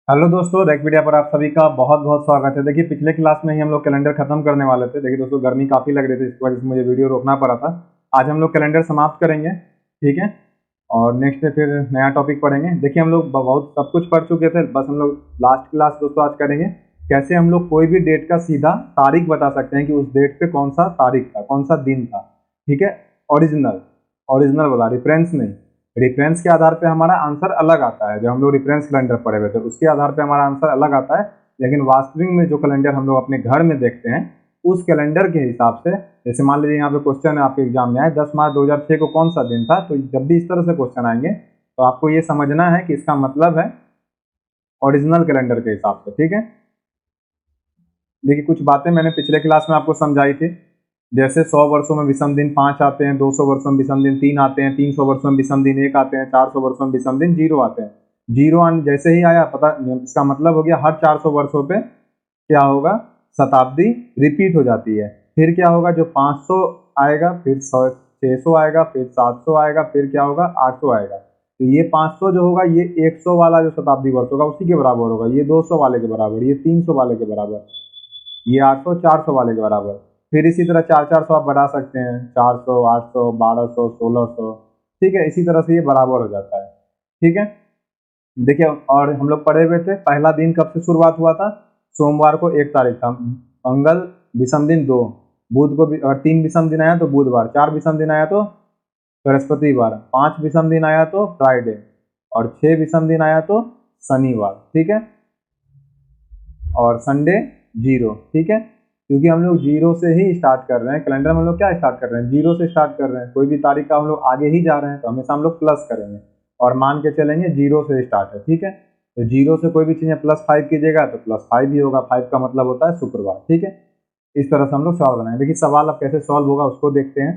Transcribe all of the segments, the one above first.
Hello दोस्तों, rake पर आप सभी का बहुत बहुत स्वागत है। देखिए, पिछले क्लास में ही हम लोग कैलेंडर खत्म करने वाले थे। देखिए दोस्तों, गर्मी काफ़ी लग रही थी, इस वजह से मुझे वीडियो रोकना पड़ा था। आज हम लोग कैलेंडर समाप्त करेंगे, ठीक है। और नेक्स्ट फिर नया टॉपिक पढ़ेंगे। देखिए, हम लोग बहुत सब कुछ पढ़ चुके थे, बस हम लोग लास्ट क्लास दोस्तों आज करेंगे कैसे हम लोग कोई भी डेट का सीधा तारीख बता सकते हैं कि उस डेट पे कौन सा तारीख था, कौन सा दिन था, ठीक है। ओरिजिनल ओरिजिनल वाला, रेफरेंस नहीं। रेफरेंस के आधार पे हमारा आंसर अलग आता है। जब हम लोग रेफरेंस कैलेंडर पढ़े हुए थे उसके आधार पे हमारा आंसर अलग आता है, लेकिन वास्तविक में जो कैलेंडर हम लोग अपने घर में देखते हैं उस कैलेंडर के हिसाब से, जैसे मान लीजिए यहाँ पे क्वेश्चन है आपके एग्जाम में आए 10 मार्च 2006 को कौन सा दिन था, तो जब भी इस तरह से क्वेश्चन आएंगे तो आपको ये समझना है कि इसका मतलब है ओरिजिनल कैलेंडर के हिसाब से, ठीक है। देखिए, कुछ बातें मैंने पिछले क्लास में आपको समझाई थी। जैसे 100 वर्षों में विषम दिन 5 आते हैं, 200 वर्षों में विषम दिन 3 आते हैं, 300 वर्षों में विषम दिन 1 आते हैं, 400 वर्षों में विषम दिन 0 आते हैं। 0 जैसे ही आया, पता इसका मतलब हो गया हर 400 वर्षों पे क्या होगा, शताब्दी रिपीट हो जाती है। फिर क्या होगा, जो 500 आएगा, फिर 600 आएगा, फिर 700 आएगा, फिर क्या होगा 800 आएगा। तो ये 500 जो होगा ये 100 वाला जो शताब्दी वर्ष होगा उसी के बराबर होगा, ये 200 वाले के बराबर, ये 300 वाले के बराबर, ये 800 400 वाले के बराबर। फिर इसी तरह 400 आप बढ़ा सकते हैं, 400 800 1200 1600, ठीक है। इसी तरह से ये बराबर हो जाता है, ठीक है। देखिए, और हम लोग पढ़े हुए थे पहला दिन कब से शुरुआत हुआ था, सोमवार को 1 तारीख था। मंगल विषम दिन 2, बुध को और 3 विषम दिन आया तो बुधवार, 4 विषम दिन आया तो बृहस्पतिवार, 5 विषम दिन आया तो फ्राइडे, और 6 विषम दिन आया तो शनिवार, ठीक है। और संडे 0, ठीक है। क्योंकि हम लोग 0 से ही स्टार्ट कर रहे हैं कैलेंडर में, हम लोग क्या स्टार्ट कर रहे हैं 0 से स्टार्ट कर रहे हैं। कोई भी तारीख का हम लोग आगे ही जा रहे हैं तो हमेशा हम लोग प्लस करेंगे और मान के चलेंगे 0 से स्टार्ट है, ठीक है। तो 0 से कोई भी चीज़ें +5 कीजिएगा तो +5 ही होगा। 5 का मतलब होता है शुक्रवार, ठीक है। इस तरह से हम लोग सवाल बनाएंगे। देखिए, सवाल अब कैसे सॉल्व होगा उसको देखते हैं।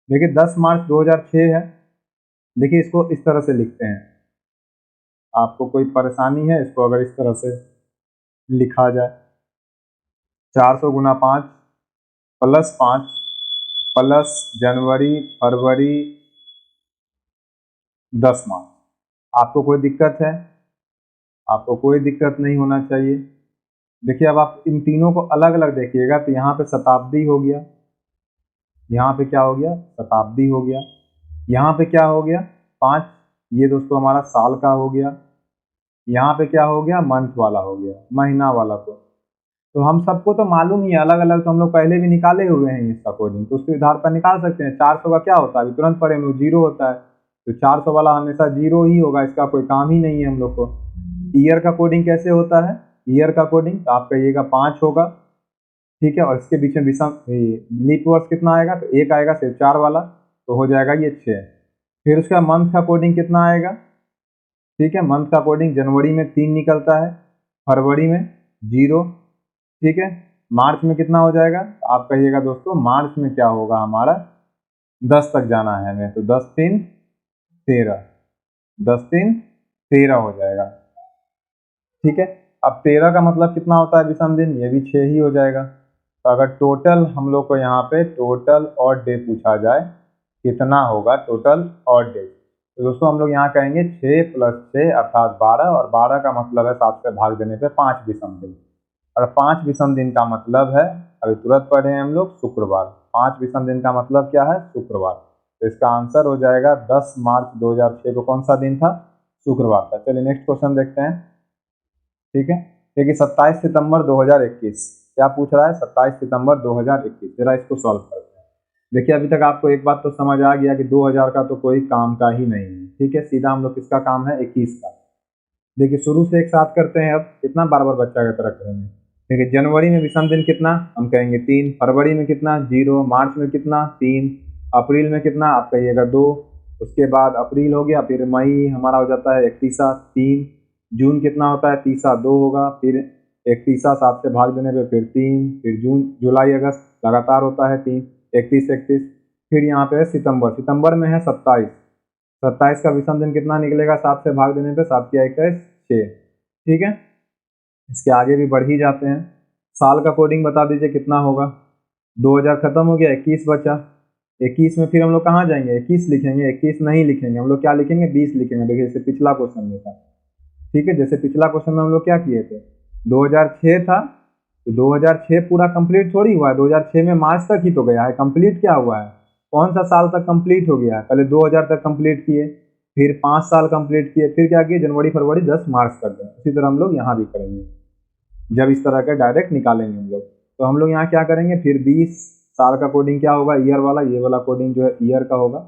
देखिए, 10 मार्च 2006 है। देखिए, इसको इस तरह से लिखते हैं। आपको कोई परेशानी है इसको अगर इस तरह से लिखा जाए, 400 गुना 5 +5 प्लस जनवरी फरवरी 10 मार्च। आपको कोई दिक्कत है? आपको कोई दिक्कत नहीं होना चाहिए। देखिए, अब आप इन तीनों को अलग अलग देखिएगा तो यहाँ पे शताब्दी हो गया, यहाँ पे क्या हो गया शताब्दी हो गया, यहाँ पे क्या हो गया 5, ये दोस्तों हमारा साल का हो गया, यहाँ पे क्या हो गया मंथ वाला हो गया, महीना वाला को। तो हम सबको तो मालूम ही है, अलग अलग तो हम लोग पहले भी निकाले हुए हैं इसका कोडिंग, तो उसके आधार पर निकाल सकते हैं। 400 का क्या होता है, अभी तुरंत पढ़े हम लोग 0 होता है, तो 400 वाला हमेशा 0 ही होगा, इसका कोई काम ही नहीं है हम लोग को। ईयर का कोडिंग कैसे होता है, ईयर का कोडिंग तो आप कहिएगा 5 होगा, ठीक है। और इसके बीच में विषम लीप वर्ष कितना आएगा, तो 1 आएगा, सिर्फ 4 वाला, तो हो जाएगा ये 6। फिर उसका मंथ का कोडिंग कितना आएगा, ठीक है। मंथ का कोडिंग जनवरी में 3 निकलता है, फरवरी में 0, ठीक है। मार्च में कितना हो जाएगा, आप कहिएगा दोस्तों मार्च में क्या होगा हमारा 10 तक जाना है हमें, तो 10 3 13, 10 3 13 हो जाएगा, ठीक है। अब 13 का मतलब कितना होता है विषम दिन, ये भी 6 ही हो जाएगा। तो अगर टोटल हम लोग को यहाँ पे टोटल और डे पूछा जाए कितना होगा टोटल और डे, तो दोस्तों हम लोग यहाँ कहेंगे 6 + 6 अर्थात 12, और 12 का मतलब है 7 से भाग देने पे 5 विषम दिन, और 5 विषम दिन का मतलब है, अभी तुरंत पढ़े हैं हम लोग, शुक्रवार। 5 विषम दिन का मतलब क्या है, शुक्रवार। तो इसका आंसर हो जाएगा 10 मार्च 2006 को कौन सा दिन था, शुक्रवार था। चलिए नेक्स्ट क्वेश्चन देखते हैं, ठीक है। देखिए, 27 सितंबर 2021 क्या पूछ रहा है, 27 सितंबर 2021। जरा इसको सॉल्व करते हैं। देखिए, अभी तक आपको एक बात तो समझ आ गया कि 2000 का तो कोई काम का ही नहीं है, ठीक है। सीधा हम लोग किसका काम है, 21 का। देखिए, शुरू से एक साथ करते हैं। अब कितना बार बार बच्चा की तरह करेंगे। देखिए, जनवरी में विषम दिन कितना, हम कहेंगे 3, फरवरी में कितना 0, मार्च में कितना 3, अप्रैल में कितना आप कहिएगा 2, उसके बाद अप्रैल हो गया, फिर मई हमारा हो जाता है 31 3, जून कितना होता है 30 2 होगा, फिर 31 7 से भाग देने पे फिर 3, फिर जून जुलाई अगस्त लगातार होता है 3, 31 31, फिर यहाँ पे है सितंबर, सितंबर में है 27, 27 का विषम दिन कितना निकलेगा, 7 से भाग देने पे 7 या 21 6, ठीक है। इसके आगे भी बढ़ ही जाते हैं। साल का कोडिंग बता दीजिए कितना होगा, 2000 खत्म हो गया, 21 बचा। 21 में फिर हम लोग कहाँ जाएंगे, 21 लिखेंगे, 21 नहीं लिखेंगे हम लोग, क्या लिखेंगे 20 लिखेंगे। देखिए, इससे पिछला क्वेश्चन में था, ठीक है, जैसे पिछला क्वेश्चन में हम लोग क्या किए थे, 2006 था तो 2006 पूरा कंप्लीट थोड़ी हुआ है, 2006 में मार्च तक ही तो गया है, कंप्लीट क्या हुआ है, कौन सा साल तक कंप्लीट हो गया है, पहले 2000 तक कंप्लीट किए, फिर 5 साल कंप्लीट किए, फिर क्या किए, जनवरी फरवरी 10 मार्च कर दें। उसी तरह हम लोग यहाँ भी करेंगे, जब इस तरह के डायरेक्ट निकालेंगे हम लोग, तो हम लोग यहाँ क्या करेंगे, फिर 20 साल का कोडिंग क्या होगा, ईयर वाला, ये वाला कोडिंग जो है ईयर का होगा,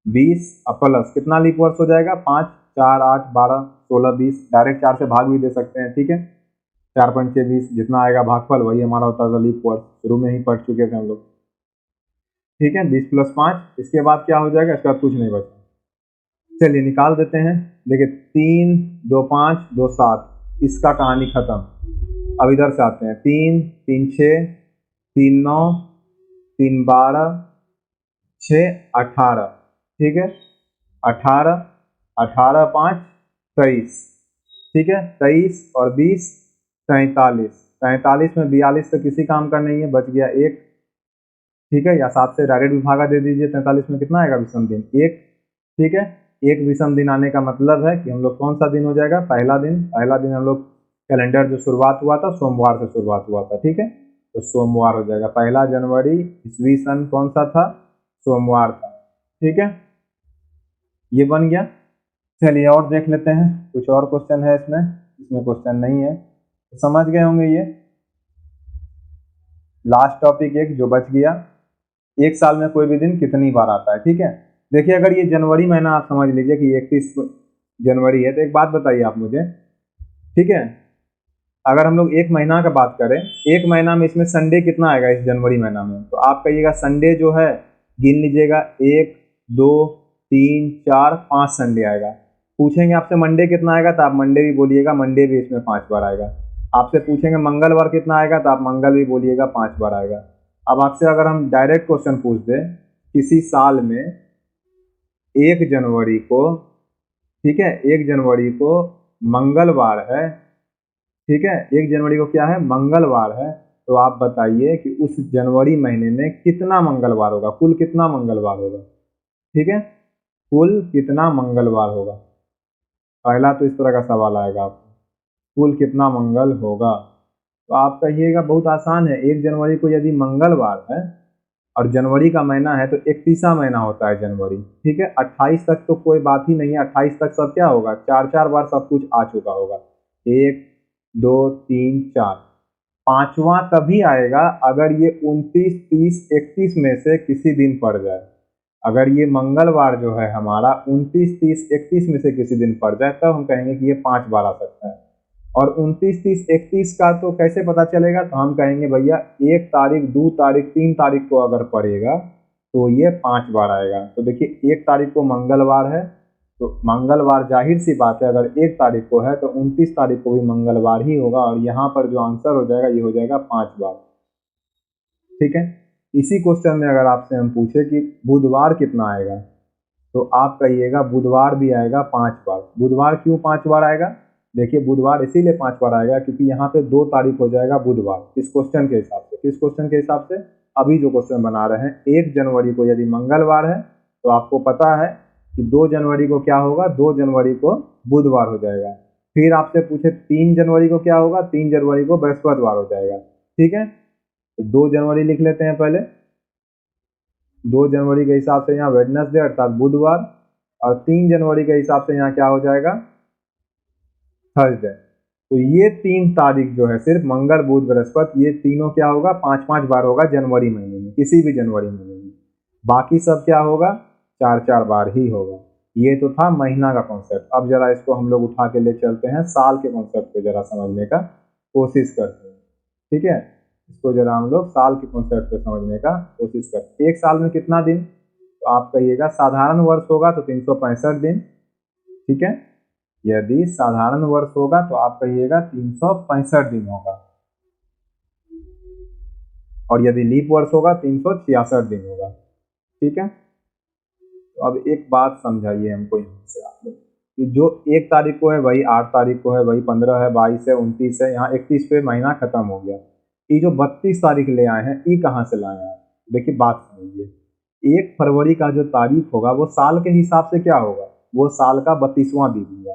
20 प्लस कितना लीप वर्ष हो जाएगा, 5 4 8 12 16 20, डायरेक्ट 4 से भाग भी दे सकते हैं, ठीक है, 4 5 6 20, जितना आएगा भागफल वही हमारा होता है लीप वर्ष, शुरू में ही पढ़ चुके थे हम लोग, ठीक है। 20 + 5, इसके बाद क्या हो जाएगा, इसके बाद कुछ नहीं बचा, चलिए निकाल देते हैं। देखिए 3 2 5 2 7, इसका कहानी खत्म। अब इधर से आते हैं, 3 3 6 3 9 3 12 6 18, ठीक है, 18 18 5 23, ठीक है, 23 और 20 43, 43 में 42 तो किसी काम का नहीं है, बच गया 1, ठीक है, या 7 से डायरेक्ट भी भागा दे दीजिए, 43 में कितना आएगा विषम दिन, 1, ठीक है। 1 विषम दिन आने का मतलब है कि हम लोग कौन सा दिन हो जाएगा, पहला दिन हम लोग कैलेंडर जो शुरुआत हुआ था सोमवार से शुरुआत हुआ था, ठीक है, तो सोमवार हो जाएगा, 1 जनवरी ईस्वी सन कौन सा था, सोमवार था, ठीक है, ये बन गया। चलिए और देख लेते हैं, कुछ और क्वेश्चन है इसमें क्वेश्चन नहीं है, तो समझ गए होंगे ये लास्ट टॉपिक एक जो बच गया, एक साल में कोई भी दिन कितनी बार आता है, ठीक है। देखिए अगर ये जनवरी महीना आप समझ लीजिए कि 31 जनवरी है, तो एक बात बताइए आप मुझे, ठीक है, अगर हम लोग एक महीना का बात करें, एक महीना में इसमें संडे कितना आएगा इस जनवरी महीना में, तो आप कहिएगा संडे जो है गिन लीजिएगा, 1 2 3 4 5 संडे आएगा। पूछेंगे आपसे मंडे कितना आएगा, तो आप मंडे भी बोलिएगा, मंडे भी इसमें 5 बार आएगा। आपसे पूछेंगे मंगलवार कितना आएगा, तो आप मंगल भी बोलिएगा, 5 बार आएगा। अब आपसे अगर हम डायरेक्ट क्वेश्चन पूछ दें, किसी साल में 1 जनवरी को, ठीक है, 1 जनवरी को मंगलवार है, ठीक है, 1 जनवरी को क्या है, मंगलवार है, तो आप बताइए कि उस जनवरी महीने में कितना मंगलवार होगा, कुल कितना मंगलवार होगा, ठीक है, कुल कितना मंगलवार होगा, पहला तो इस तरह का सवाल आएगा आपको, कुल कितना मंगल होगा, तो आप कहिएगा बहुत आसान है, 1 जनवरी को यदि मंगलवार है और जनवरी का महीना है तो 31वां महीना होता है जनवरी, ठीक है, 28 तक तो कोई बात ही नहीं है, 28 तक सब क्या होगा, 4 बार सब कुछ आ चुका होगा, 1 2 3 4, 5वां तभी आएगा अगर ये 29 30 31 में से किसी दिन पड़ जाए, अगर ये मंगलवार जो है हमारा 29 30 31 में से किसी दिन पड़ जाए, तब हम कहेंगे कि ये 5 बार आ सकता है। और 29 30 31 का तो कैसे पता चलेगा, तो हम कहेंगे भैया 1 तारीख 2 तारीख 3 तारीख को अगर पड़ेगा तो ये 5 बार आएगा। तो देखिए 1 तारीख को मंगलवार है, तो मंगलवार जाहिर सी बात है अगर 1 तारीख को है तो 29 तारीख को भी मंगलवार ही होगा, और यहाँ पर जो आंसर हो जाएगा ये हो जाएगा 5 बार, ठीक है। इसी क्वेश्चन में अगर आपसे हम पूछे कि बुधवार कितना आएगा, तो आप कहिएगा बुधवार भी आएगा 5 बार। बुधवार क्यों 5 बार आएगा, देखिए बुधवार इसीलिए 5 बार आएगा क्योंकि यहाँ पे 2 तारीख हो जाएगा बुधवार, इस क्वेश्चन के हिसाब से, किस क्वेश्चन के हिसाब से, अभी जो क्वेश्चन बना रहे हैं, 1 जनवरी को यदि मंगलवार है तो आपको पता है कि 2 जनवरी को क्या होगा, 2 जनवरी को बुधवार हो जाएगा। फिर आपसे पूछे 3 जनवरी को क्या होगा, 3 जनवरी को बृहस्पतिवार हो जाएगा, ठीक है। तो 2 जनवरी लिख लेते हैं पहले, 2 जनवरी के हिसाब से यहाँ वेडनेसडे अर्थात बुधवार, और 3 जनवरी के हिसाब से यहाँ क्या हो जाएगा, थर्सडे। तो ये 3 तारीख जो है सिर्फ मंगल बुध बृहस्पति, ये तीनों क्या होगा, 5 बार होगा जनवरी महीने में, किसी भी जनवरी महीने में, बाकी सब क्या होगा, 4 बार ही होगा। ये तो था महीना का कॉन्सेप्ट। अब जरा इसको हम लोग उठा के ले चलते हैं साल के कॉन्सेप्ट को जरा समझने का कोशिश करते हैं, ठीक है। इसको जरा हम लोग साल के कॉन्सेप्ट को समझने का कोशिश करते हैं। एक साल में कितना दिन, तो आप कहिएगा साधारण वर्ष होगा तो 365 दिन, ठीक है, यदि साधारण वर्ष होगा तो आप कहिएगा 365 दिन होगा, और यदि लीप वर्ष होगा 366 दिन होगा, ठीक है। तो अब एक बात समझाइए हमको यहाँ से आप लोग, कि जो 1 तारीख को है वही 8 तारीख को है, वही 15 है, 22 है, 29 है, यहाँ 31 पे महीना खत्म हो गया। ये जो 32 तारीख ले आए हैं, ये कहाँ से लाए हैं, देखिए बात समझिए, 1 फरवरी का जो तारीख होगा वो साल के हिसाब से क्या होगा, वो साल का 32वां दिन होगा,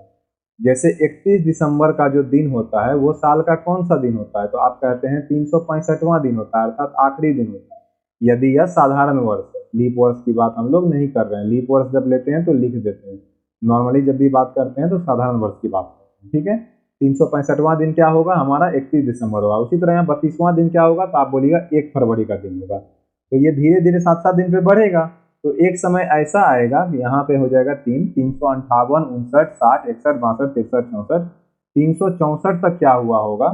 जैसे 31 दिसंबर का जो दिन होता है वो साल का कौन सा दिन होता है, तो आप कहते हैं 365वां दिन होता है, अर्थात आखिरी दिन होता है यदि यह साधारण वर्ष है। लीप वर्ष की बात हम लोग नहीं कर रहे हैं, लीप वर्ष जब लेते हैं तो लिख देते हैं, नॉर्मली जब भी बात करते हैं तो साधारण वर्ष की बात करते हैं। ठीक है, 365वां दिन क्या होगा हमारा, 31 दिसंबर होगा। उसी तरह यहाँ 32वां दिन क्या होगा, तो आप बोलिएगा 1 फरवरी का दिन होगा। तो ये धीरे धीरे 7-7 दिन पे बढ़ेगा। तो एक समय ऐसा आएगा कि यहाँ पे हो जाएगा 358, 59, 60, 61, 62, 63, 64, 364 तक क्या हुआ होगा,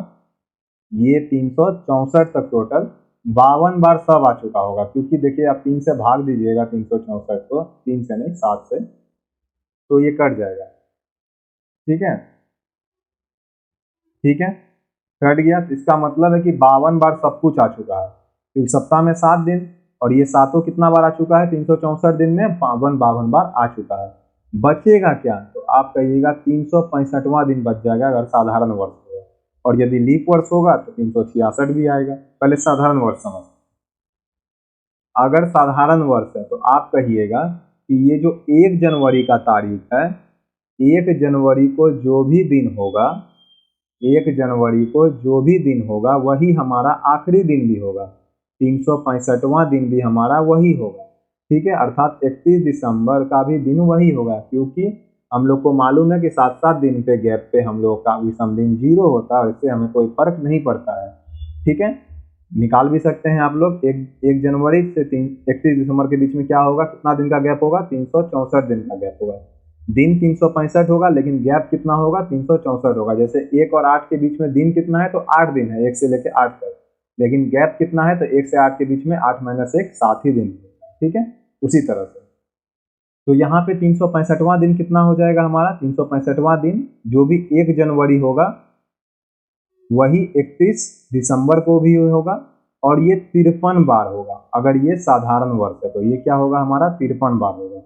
ये 364 तक टोटल 52 बार सब आ चुका होगा। क्योंकि देखिए आप 3 से भाग दीजिएगा 364 को, 3 से नहीं 7 से, तो ये कट जाएगा। ठीक है, ठीक है, कट गया। तो इसका मतलब है कि 52 बार सब कुछ आ चुका है। तो सप्ताह में 7 दिन, और ये सातों कितना बार आ चुका है, 364 दिन में 52 बार आ चुका है। बचेगा क्या, तो आप कहिएगा 365वां दिन बच जाएगा अगर साधारण वर्ष होगा, और यदि लीप वर्ष होगा तो 366 भी आएगा। पहले साधारण वर्ष समझ, अगर साधारण वर्ष है तो आप कहिएगा कि ये जो 1 जनवरी का तारीख है, 1 जनवरी को जो भी दिन होगा, 1 जनवरी को जो भी दिन होगा वही हमारा आखिरी दिन भी होगा, 365वां दिन भी हमारा वही होगा। ठीक है, अर्थात 31 दिसंबर का भी दिन वही होगा, क्योंकि हम लोग को मालूम है कि 7-7 दिन पे गैप पे हम लोग का विषम दिन 0 होता है, इससे हमें कोई फर्क नहीं पड़ता है। ठीक है, निकाल भी सकते हैं आप लोग। 1 जनवरी से 31 दिसंबर के बीच में क्या होगा, कितना दिन का गैप होगा, 364 दिन का गैप होगा। दिन 365 होगा लेकिन गैप कितना होगा, 364 होगा। जैसे 1 और 8 के बीच में दिन कितना है, तो 8 दिन है, 1 से लेकर 8 तक, लेकिन गैप कितना है, तो 1 से 8 के बीच में 8 - 1 7 ही दिन। ठीक है, उसी तरह से तो यहाँ पे 365वां दिन कितना हो जाएगा हमारा, 365वां दिन जो भी 1 जनवरी होगा वही 31 दिसंबर को भी होगा, और ये 53 बार होगा। अगर ये साधारण वर्ष है तो ये क्या होगा हमारा, 53 बार होगा।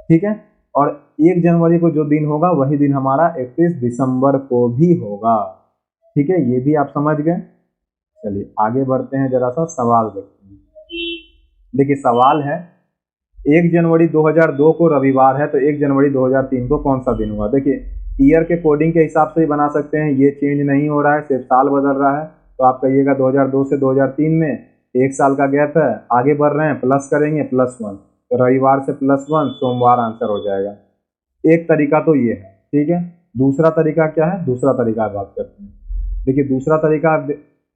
ठीक है, और 1 जनवरी को जो दिन होगा वही दिन हमारा 31 दिसंबर को भी होगा। ठीक है, ये भी आप समझ गए। चलिए आगे बढ़ते हैं, जरा सा सवाल देखते हैं। देखिए सवाल है, 1 जनवरी 2002 को रविवार है, तो 1 जनवरी 2003 को कौन सा दिन हुआ। देखिए ईयर के कोडिंग के हिसाब से ही बना सकते हैं, ये चेंज नहीं हो रहा है, सिर्फ साल बदल रहा है। तो आप कहिएगा 2002 से 2003 में 1 साल का गैप है, आगे बढ़ रहे हैं, प्लस करेंगे +1, तो रविवार से +1 सोमवार आंसर हो जाएगा। एक तरीका तो ये है। ठीक है, दूसरा तरीका क्या है, दूसरा तरीका बात करते हैं। देखिए दूसरा तरीका,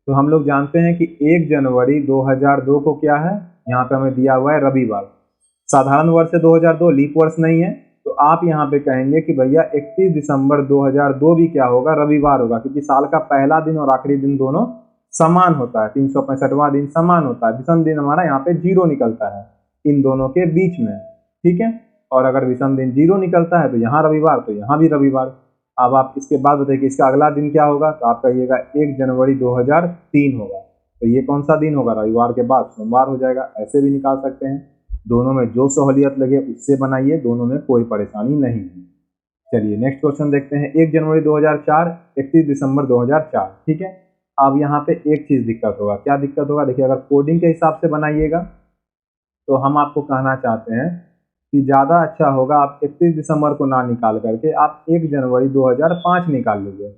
तो हम लोग जानते हैं कि 1 जनवरी 2002 को क्या है, यहाँ पे हमें दिया हुआ है रविवार। साधारण वर्ष है 2002, लीप वर्ष नहीं है, तो आप यहाँ पे कहेंगे कि भैया 31 दिसंबर 2002 भी क्या होगा, रविवार होगा, क्योंकि साल का पहला दिन और आखिरी दिन दोनों समान होता है, 365वां दिन समान होता है। विषम दिन हमारा यहाँ पे 0 निकलता है इन दोनों के बीच में। ठीक है, और अगर विषम दिन 0 निकलता है तो यहाँ रविवार, तो यहाँ भी रविवार। अब आप इसके बाद बताइए कि इसका अगला दिन क्या होगा, तो आप कहिएगा 1 जनवरी 2003 होगा, तो ये कौन सा दिन होगा, रविवार के बाद सोमवार हो जाएगा। ऐसे भी निकाल सकते हैं, दोनों में जो सहूलियत लगे उससे बनाइए, दोनों में कोई परेशानी नहीं है। चलिए नेक्स्ट क्वेश्चन देखते हैं। 1 जनवरी 2004, 31 दिसंबर 2004। ठीक है, अब यहाँ पे एक चीज दिक्कत होगा, क्या दिक्कत होगा, देखिए अगर कोडिंग के हिसाब से बनाइएगा तो हम आपको कहना चाहते हैं कि ज़्यादा अच्छा होगा आप 31 दिसंबर को ना निकाल करके आप 1 जनवरी 2005 निकाल लीजिए,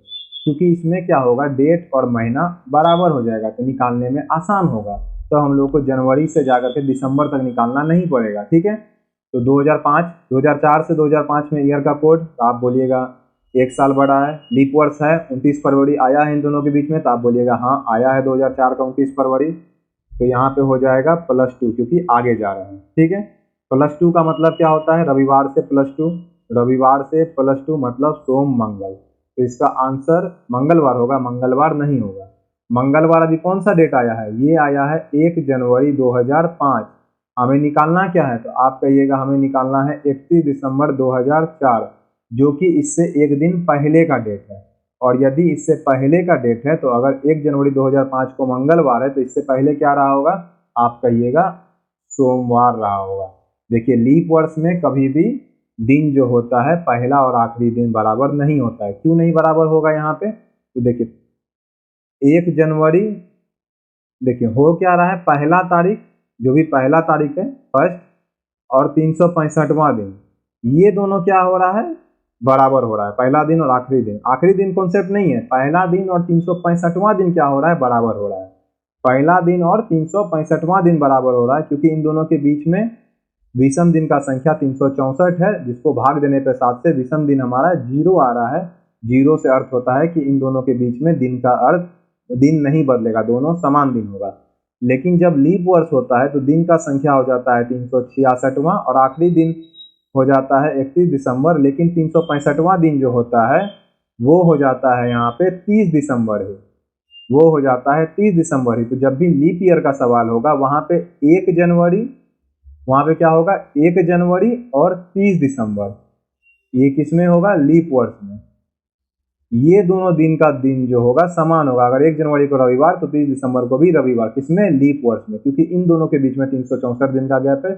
क्योंकि इसमें क्या होगा, डेट और महीना बराबर हो जाएगा, तो निकालने में आसान होगा। तो हम लोग को जनवरी से जाकर के दिसंबर तक निकालना नहीं पड़ेगा। ठीक है, तो 2004 से 2005 में ईयर का कोड, तो आप बोलिएगा 1 साल बढ़ा है, लीप वर्ष है, 29 फरवरी आया है इन दोनों के बीच में, तो आप बोलिएगा हाँ आया है 2004 का 29 फरवरी। तो यहाँ पे हो जाएगा +2, क्योंकि आगे जा रहे हैं। ठीक है, +2 का मतलब क्या होता है, रविवार से +2, रविवार से +2 मतलब सोम मंगल, तो इसका आंसर मंगलवार होगा, मंगलवार नहीं होगा। मंगलवार अभी कौन सा डेट आया है, ये आया है 1 जनवरी 2005। हमें निकालना क्या है, तो आप कहिएगा हमें निकालना है 31 दिसंबर 2004, जो कि इससे एक दिन पहले का डेट है। और यदि इससे पहले का डेट है, तो अगर 1 जनवरी 2005 को मंगलवार है, तो इससे पहले क्या रहा होगा, आप कहिएगा सोमवार रहा होगा। देखिए लीप वर्ष में कभी भी दिन जो होता है पहला और आखिरी दिन बराबर नहीं होता है। क्यों नहीं बराबर होगा यहाँ पे, तो देखिए 1 जनवरी, देखिए हो क्या रहा है, पहला तारीख, जो भी पहला तारीख है फर्स्ट, और 365वां दिन, ये दोनों क्या हो रहा है, बराबर हो रहा है, पहला दिन और आखिरी दिन। आखिरी दिन कॉन्सेप्ट नहीं है, पहला दिन और 365वां दिन क्या हो रहा है, बराबर हो रहा है। पहला दिन और 365वां दिन बराबर हो रहा है, क्योंकि इन दोनों के बीच में विषम दिन का संख्या 364 है, जिसको भाग देने पर 7 से विषम दिन हमारा 0 आ रहा है। 0 से अर्थ होता है कि इन दोनों के बीच में दिन का अर्थ, दिन नहीं बदलेगा, दोनों समान दिन होगा। लेकिन जब लीप वर्ष होता है तो दिन का संख्या हो जाता है 366वां और आखिरी दिन हो जाता है 31 दिसंबर। लेकिन 365वां दिन जो होता है वो हो जाता है यहाँ पे 30 दिसंबर ही, वो हो जाता है 30 दिसंबर ही। तो जब भी लीप ईयर का सवाल होगा वहाँ पे 1 जनवरी, वहाँ पे क्या होगा 1 जनवरी और 30 दिसंबर, ये किसमें होगा, लीप वर्ष में। ये दोनों दिन का दिन जो होगा समान होगा। अगर 1 जनवरी को रविवार तो 30 दिसंबर को भी रविवार, किसमें, लीप वर्ष में, क्योंकि इन दोनों के बीच में 364 दिन का गैप है,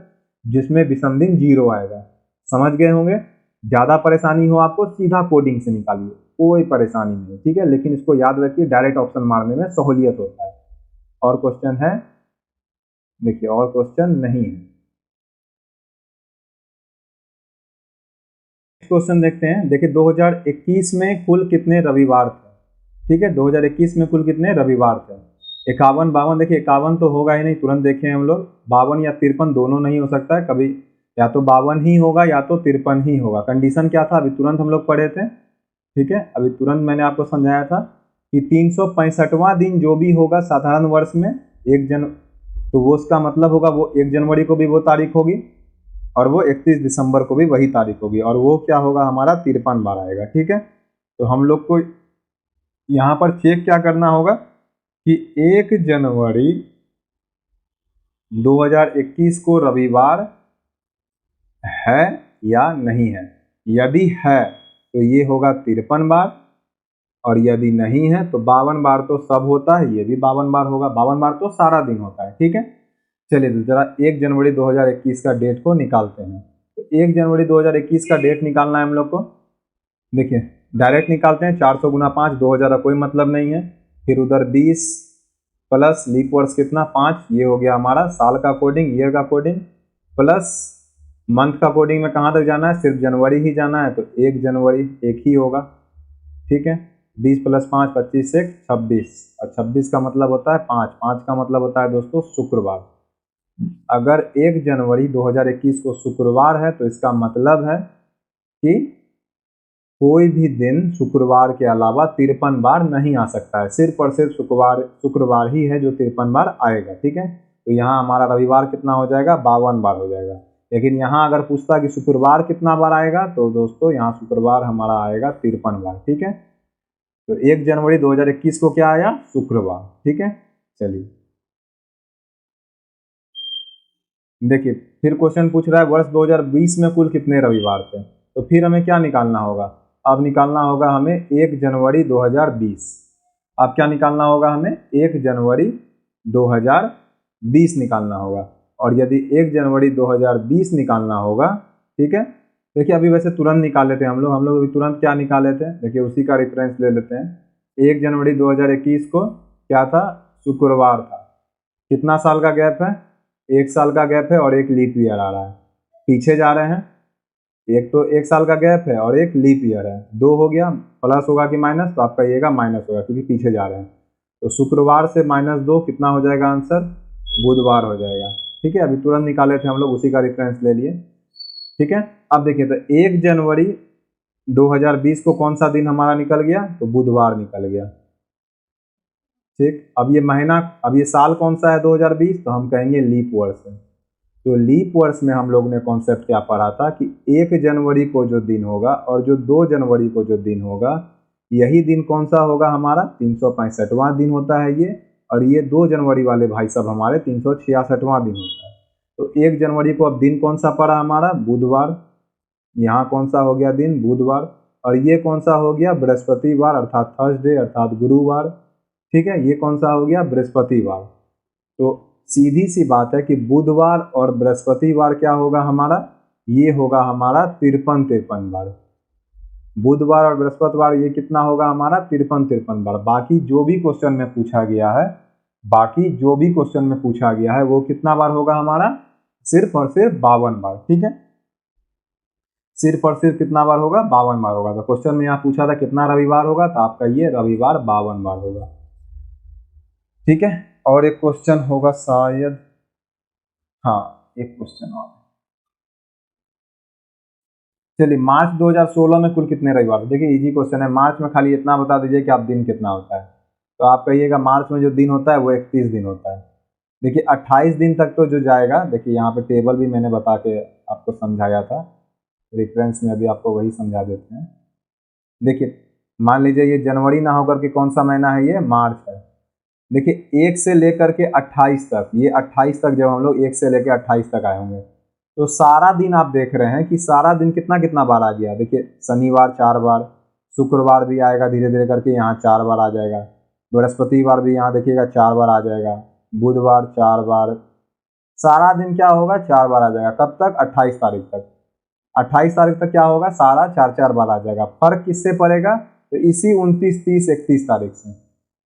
जिसमें विषम दिन 0 आएगा। समझ गए होंगे। ज़्यादा परेशानी हो आपको सीधा कोडिंग से निकालिए, कोई परेशानी नहीं, ठीक है। लेकिन इसको याद रखिए, डायरेक्ट ऑप्शन मारने में सहूलियत होता है। और क्वेश्चन है, देखिए और क्वेश्चन नहीं है। क्वेश्चन देखते हैं। देखिए 2021 में कुल कितने रविवार थे, ठीक है। 2021 में कुल कितने रविवार थे, 51, 52। देखिए 51 तो होगा ही नहीं, तुरंत देखें हम लोग, 52 या 53 दोनों नहीं हो सकता है कभी, या तो 52 ही होगा या तो 53 ही होगा। कंडीशन क्या था, अभी तुरंत हम लोग पढ़े थे, ठीक है। अभी तुरंत मैंने आपको समझाया था कि 365वां दिन जो भी होगा साधारण वर्ष में 1 जन, तो वो उसका मतलब होगा वो 1 जनवरी को भी वो तारीख होगी और वो 31 दिसंबर को भी वही तारीख होगी, और वो क्या होगा हमारा 53 बार आएगा, ठीक है। तो हम लोग को यहाँ पर चेक क्या करना होगा कि 1 जनवरी 2021 को रविवार है या नहीं है। यदि है तो ये होगा 53 बार, और यदि नहीं है तो 52 बार तो सब होता है, ये भी 52 बार होगा। 52 बार तो सारा दिन होता है, ठीक है। चलिए तो जरा 1 जनवरी 2021 का डेट को निकालते हैं। तो 1 जनवरी 2021 का डेट निकालना है हम लोग को। देखिए डायरेक्ट निकालते हैं, 400 गुना 5, 2000 का कोई मतलब नहीं है। फिर उधर 20 प्लस लीप वर्ष कितना 5, ये हो गया हमारा साल का कोडिंग, ईयर का कोडिंग, प्लस मंथ का कोडिंग में कहाँ तक जाना है, सिर्फ जनवरी ही जाना है, तो 1 जनवरी एक ही होगा, ठीक है। 20 प्लस 5 25 से 26, और 26 का मतलब होता है 5, 5 का मतलब होता है दोस्तों शुक्रवार। अगर 1 जनवरी 2021 को शुक्रवार है तो इसका मतलब है कि कोई भी दिन शुक्रवार के अलावा 53 बार नहीं आ सकता है, सिर्फ और सिर्फ शुक्रवार ही है जो 53 बार आएगा, ठीक है। तो यहाँ हमारा रविवार कितना हो जाएगा, 52 बार हो जाएगा। लेकिन यहाँ अगर पूछता कि शुक्रवार कितना बार आएगा, तो दोस्तों यहाँ शुक्रवार हमारा आएगा 53 बार, ठीक है। तो 1 जनवरी 2021 को क्या आया, शुक्रवार, ठीक है। चलिए देखिए फिर क्वेश्चन पूछ रहा है वर्ष 2020 में कुल कितने रविवार थे। तो फिर हमें क्या निकालना होगा, अब निकालना होगा हमें 1 जनवरी 2020। अब क्या निकालना होगा हमें, 1 जनवरी 2020 निकालना होगा। और यदि 1 जनवरी 2020 निकालना होगा, ठीक है। देखिए अभी वैसे तुरंत निकाल लेते हैं हम लोग अभी तुरंत क्या निकाल लेते हैं, देखिए उसी का रेफरेंस ले लेते हैं। 1 जनवरी 2021 को क्या था, शुक्रवार था। कितना साल का गैप है, 1 साल का गैप है और 1 लीप ईयर आ रहा है, पीछे जा रहे हैं। एक तो 1 साल का गैप है और 1 लीप ईयर है, 2 हो गया, प्लस होगा कि माइनस, तो आप कहिएगा माइनस होगा क्योंकि पीछे जा रहे हैं। तो शुक्रवार से -2 कितना हो जाएगा आंसर, बुधवार हो जाएगा, ठीक है। अभी तुरंत निकाले थे हम लोग, उसी का रेफरेंस ले लिए, ठीक है। अब देखिए तो 1 जनवरी 2020 को कौन सा दिन हमारा निकल गया, तो बुधवार निकल गया, ठीक। अब ये महीना, अब ये साल कौन सा है 2020, तो हम कहेंगे लीप वर्ष है। तो लीप वर्ष में हम लोग ने कॉन्सेप्ट क्या पढ़ा था कि 1 जनवरी को जो दिन होगा और जो 2 जनवरी को जो दिन होगा, यही दिन कौन सा होगा हमारा 365वां दिन होता है ये, और ये 2 जनवरी वाले भाई साहब हमारे 366वां दिन होता है। तो 1 जनवरी को अब दिन कौन सा पड़ा हमारा, बुधवार, यहाँ कौन सा हो गया दिन, बुधवार, और ये कौन सा हो गया, बृहस्पतिवार अर्थात थर्सडे अर्थात गुरुवार, ठीक है। ये कौन सा हो गया, बृहस्पतिवार। तो सीधी सी बात है कि बुधवार और बृहस्पतिवार क्या होगा हमारा, ये होगा हमारा 53 बार। बुधवार और बृहस्पतिवार ये कितना होगा हमारा 53 बार। बाकी जो भी क्वेश्चन में पूछा गया है, बाकी जो भी क्वेश्चन में पूछा गया है वो कितना बार होगा हमारा, सिर्फ और सिर्फ 52 बार, ठीक है। सिर्फ और सिर्फ कितना बार होगा, 52 बार होगा। तो क्वेश्चन में यहाँ पूछा था कितना रविवार होगा, तो आपका ये रविवार 52 बार होगा। ठीक है, और एक क्वेश्चन होगा शायद, हाँ एक क्वेश्चन और। चलिए, मार्च 2016 में कुल कितने रविवार थे? देखिए इजी क्वेश्चन है। मार्च में खाली इतना बता दीजिए कि आप दिन कितना होता है। तो आप कहिएगा मार्च में जो दिन होता है वो 31 दिन होता है। देखिए 28 दिन तक तो जो जाएगा, देखिए यहाँ पे टेबल भी मैंने बता के आपको समझाया था, रेफरेंस में अभी आपको वही समझा देते हैं। देखिए मान लीजिए ये जनवरी ना होकर के कौन सा महीना है, ये मार्च है। देखिए 1 से लेकर के 28 तक, ये 28 तक जब हम लोग 1 से लेकर 28 तक आए होंगे, तो सारा दिन आप देख रहे हैं कि सारा दिन कितना कितना बार आ गया। देखिए शनिवार 4 बार, शुक्रवार भी आएगा धीरे धीरे करके, यहाँ 4 बार आ जाएगा, बृहस्पतिवार भी यहाँ देखिएगा 4 बार आ जाएगा, बुधवार 4 बार, सारा दिन क्या होगा, 4 बार आ जाएगा। कब तक? 28 तारीख तक। 28 तारीख तक क्या होगा, सारा 4 बार आ जाएगा। फर्क किससे पड़ेगा? तो इसी 29, 30, 31 तारीख से,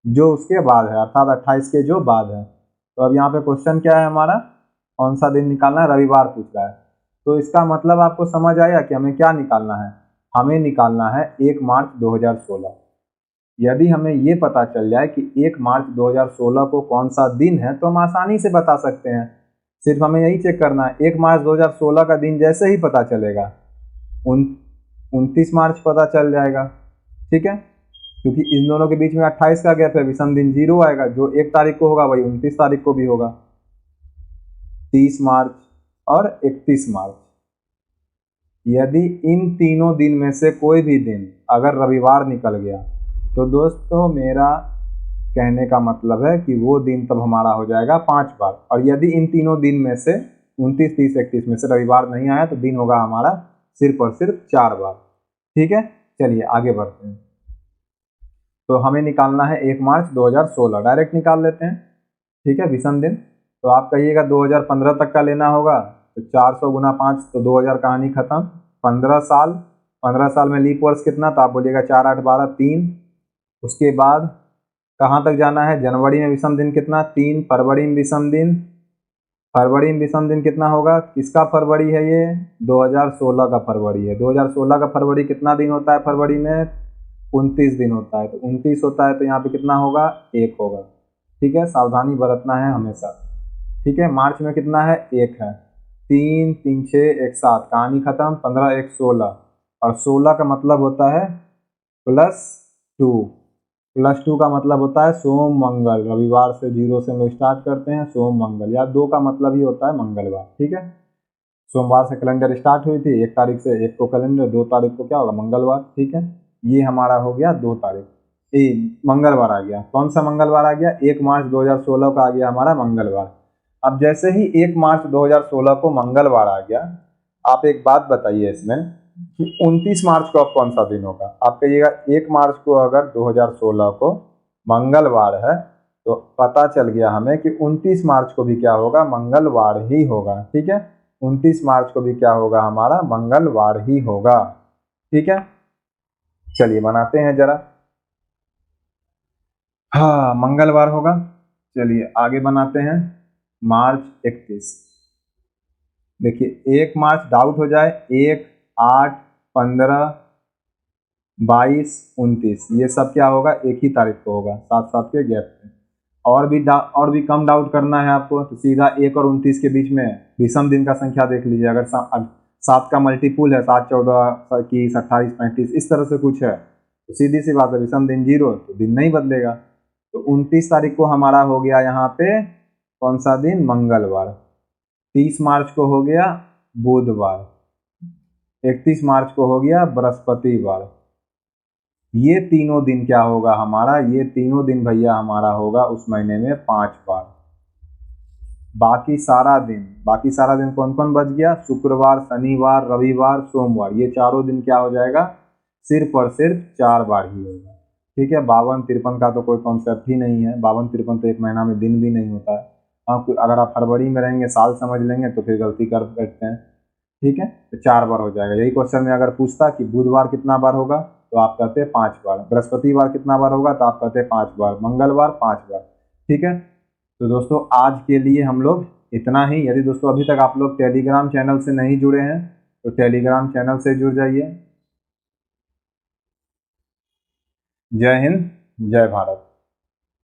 जो उसके बाद है, अर्थात 28 के जो बाद है। तो अब यहाँ पे क्वेश्चन क्या है हमारा, कौन सा दिन निकालना है, रविवार पूछ रहा है। तो इसका मतलब आपको समझ आया कि हमें क्या निकालना है, हमें निकालना है 1 मार्च 2016। यदि हमें ये पता चल जाए कि 1 मार्च 2016 को कौन सा दिन है, तो हम आसानी से बता सकते हैं। सिर्फ हमें यही चेक करना है, 1 मार्च 2016 का दिन जैसे ही पता चलेगा, 29 मार्च पता चल जाएगा। ठीक है, क्योंकि इन दोनों के बीच में 28 का गैप है, विषम दिन 0 आएगा। जो 1 तारीख को होगा वही 29 तारीख को भी होगा। 30 मार्च और 31 मार्च, यदि इन तीनों दिन में से कोई भी दिन अगर रविवार निकल गया, तो दोस्तों मेरा कहने का मतलब है कि वो दिन तब हमारा हो जाएगा 5 बार। और यदि इन तीनों दिन में से 29, 30, 31 में से रविवार नहीं आया, तो दिन होगा हमारा सिर्फ और सिर्फ 4 बार। ठीक है, चलिए आगे बढ़ते हैं। तो हमें निकालना है 1 मार्च 2016, डायरेक्ट निकाल लेते हैं। ठीक है, विषम दिन। तो आप कहिएगा 2015 तक का लेना होगा, तो 400 गुना 5, तो 2000, कहानी खत्म। 15 साल, 15 साल में लीप वर्ष कितना, तो आप बोलिएगा 4, 8, 12, 3। उसके बाद कहाँ तक जाना है, जनवरी में विषम दिन कितना, 3। फरवरी में विषम दिन, फरवरी में विषम दिन कितना होगा, किसका फरवरी है ये, 2016 का फरवरी है। 2016 का फरवरी कितना दिन होता है, फरवरी में 29 दिन होता है। तो 29 होता है, तो यहाँ पे कितना होगा, 1 होगा। ठीक है, सावधानी बरतना है हमेशा। ठीक है, मार्च में कितना है, 1 है। 3, 3, 6, 1, 7, कहानी खत्म। 15, 1, 16, और 16 का मतलब होता है +2। +2 का मतलब होता है सोम मंगल। रविवार से 0 से हम लोग स्टार्ट करते हैं, सोम मंगल, या 2 का मतलब ही होता है मंगलवार। ठीक है, सोमवार से कैलेंडर स्टार्ट हुई थी, 1 तारीख से 1 को कैलेंडर, 2 तारीख को क्या होगा, मंगलवार। ठीक है, ये हमारा हो गया 2 तारीख, मंगलवार आ गया। कौन सा मंगलवार आ गया, 1 मार्च 2016 का आ गया हमारा मंगलवार। अब जैसे ही 1 मार्च 2016 को मंगलवार आ गया, आप एक बात बताइए इसमें कि 29 मार्च को अब कौन सा दिन होगा। आप कहिएगा 1 मार्च को अगर 2016 को मंगलवार है, तो पता चल गया हमें कि 29 मार्च को भी क्या होगा, मंगलवार ही होगा। ठीक है, 29 मार्च को भी क्या होगा, हमारा मंगलवार ही होगा। ठीक है, चलिए बनाते हैं जरा। हाँ, मंगलवार होगा। चलिए आगे बनाते हैं, मार्च 31। देखिए 1 मार्च डाउट हो जाए, 1, 8, 15, 22, 29, ये सब क्या होगा, एक ही तारीख को होगा, 7 के गैप पे। और भी कम डाउट करना है आपको, तो सीधा 1 और 29 के बीच में विषम दिन का संख्या देख लीजिए। अगर 7 का मल्टीपुल है, 7, 14, 21, 28, 35, इस तरह से कुछ है, तो सीधी सी बात है, विषम दिन 0, तो दिन नहीं बदलेगा। तो 29 तारीख को हमारा हो गया यहाँ पे कौन सा दिन, मंगलवार। 30 मार्च को हो गया बुधवार। 31 मार्च को हो गया बृहस्पतिवार। ये तीनों दिन क्या होगा हमारा, ये तीनों दिन भैया हमारा होगा उस महीने में 5 बार। बाकी सारा दिन कौन कौन बच गया, शुक्रवार, शनिवार, रविवार, सोमवार, ये चारों दिन क्या हो जाएगा, सिर्फ और सिर्फ 4 बार ही होगा। ठीक है, 52, 53 का तो कोई कॉन्सेप्ट ही नहीं है। 52, 53 तो एक महीना में दिन भी नहीं होता है। अगर आप फरवरी में रहेंगे, साल समझ लेंगे, तो फिर गलती कर बैठते हैं। ठीक है, तो 4 बार हो जाएगा। यही क्वेश्चन में अगर पूछता कि बुधवार कितना बार होगा, तो आप कहते हैं 5 बार। बृहस्पतिवार कितना बार होगा, तो आप कहते हैं 5 बार। मंगलवार 5 बार। ठीक है, तो दोस्तों आज के लिए हम लोग इतना ही। यदि दोस्तों अभी तक आप लोग टेलीग्राम चैनल से नहीं जुड़े हैं, तो टेलीग्राम चैनल से जुड़ जाइए। जय हिंद, जय भारत।